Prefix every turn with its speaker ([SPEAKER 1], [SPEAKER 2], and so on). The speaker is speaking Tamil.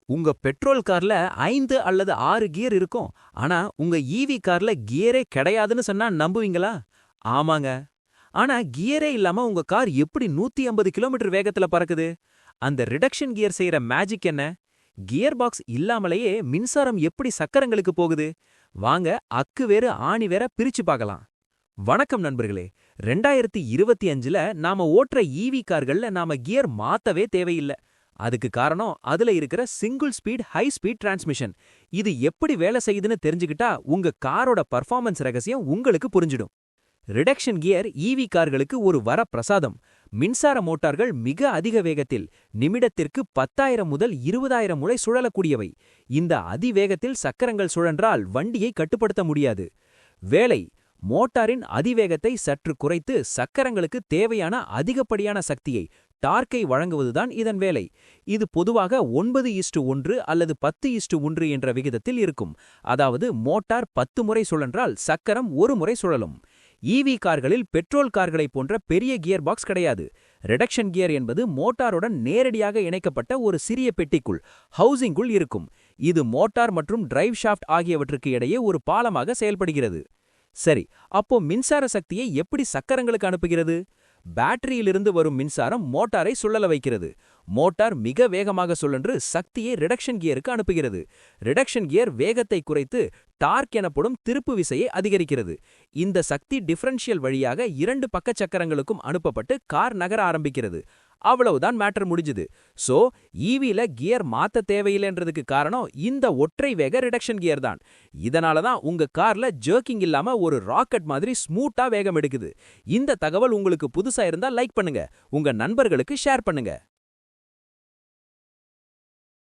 [SPEAKER 1] உங்க பெட்ரோல் கார்ல 5 அல்லது 6 கியர் இருக்கும். ஆனா உங்க ஈவி கார்ல கியரே கிடையாதுன்னு சொன்னா நம்புவீங்களா? ஆமாங்க. ஆனா கியரே இல்லாம உங்க கார் எப்படி 150 கிலோமீட்டர் வேகத்துல பறக்குது? அந்த ரிடக்ஷன் கியர் செய்யற மேஜிக் என்ன? கியர் பாக்ஸ் இல்லாமலேயே மின்சாரம் எப்படி சக்கரங்களுக்கு போகுது? வாங்க அக்கு வேறு ஆணி வேற பிரிச்சு பார்க்கலாம். வணக்கம் நண்பர்களே. 2025ல நாம ஓட்டுற ஈவி கார்கள்ல நாம கியர் மாத்தவே தேவையில்ல. அதுக்கு காரணம் அதுல இருக்கிற single speed high speed transmission. இது எப்படி வேலை செய்யுதுன்னு தெரிஞ்சுக்கிட்டா உங்க காரோட பர்ஃபார்மன்ஸ் ரகசியம் உங்களுக்கு புரிஞ்சிடும். ரிடக்ஷன் கியர் ஈவி கார்களுக்கு ஒரு வரப்பிரசாதம். மின்சார மோட்டார்கள் மிக அதிக வேகத்தில் நிமிடத்திற்கு 10,000 முதல் 20,000 முறை சுழலக்கூடியவை. இந்த அதிவேகத்தில் சக்கரங்கள் சுழன்றால் வண்டியை கட்டுப்படுத்த முடியாது. வேலை மோட்டாரின் அதிவேகத்தை சற்று குறைத்து சக்கரங்களுக்கு தேவையான அதிகப்படியான சக்தியை டார்க்கை வழங்குவதுதான் இதன் வேலை. இது பொதுவாக 9:1 அல்லது 10:1 என்ற விகிதத்தில் இருக்கும். அதாவது மோட்டார் 10 முறை சுழன்றால் சக்கரம் 1 முறை சுழலும். ஈவி கார்களில் பெட்ரோல் கார்களைப் போன்ற பெரிய கியர் பாக்ஸ் கிடையாது. ரிடக்ஷன் கியர் என்பது மோட்டாருடன் நேரடியாக இணைக்கப்பட்ட ஒரு சிறிய பெட்டிக்குள் ஹவுசிங்குள் இருக்கும். இது மோட்டார் மற்றும் டிரைவ் ஷாஃப்ட் ஆகியவற்றுக்கு இடையே ஒரு பாலமாக செயல்படுகிறது. சரி, அப்போ மின்சார சக்தியை எப்படி சக்கரங்களுக்கு அனுப்புகிறது? பேட்டரியிலிருந்து வரும் மின்சாரம் மோட்டாரை சுழல வைக்கிறது. மோட்டார் மிக வேகமாக சுழன்று சக்தியை ரிடக்ஷன் கியருக்கு அனுப்புகிறது. ரிடக்ஷன் கியர் வேகத்தை குறைத்து டார்க் எனப்படும் திருப்பு விசையை அதிகரிக்கிறது. இந்த சக்தி டிஃபரன்ஷியல் வழியாக 2 பக்க சக்கரங்களுக்கும் அனுப்பப்பட்டு கார் நகர ஆரம்பிக்கிறது. அவ்வளவுதான் மேட்டர் முடிஞ்சுது. சோ ஈவில கியர் மாத்த தேவையில்லைன்றதுக்கு காரணம் இந்த ஒற்றை வேக ரிடக்ஷன் கியர் தான். இதனால தான் உங்க கார்ல ஜர்க்கிங் இல்லாம ஒரு ராக்கெட் மாதிரி ஸ்மூத்தா வேகம் எடுக்குது. இந்த தகவல் உங்களுக்கு புதுசா இருந்தா லைக் பண்ணுங்க, உங்க நண்பர்களுக்கு ஷேர் பண்ணுங்க.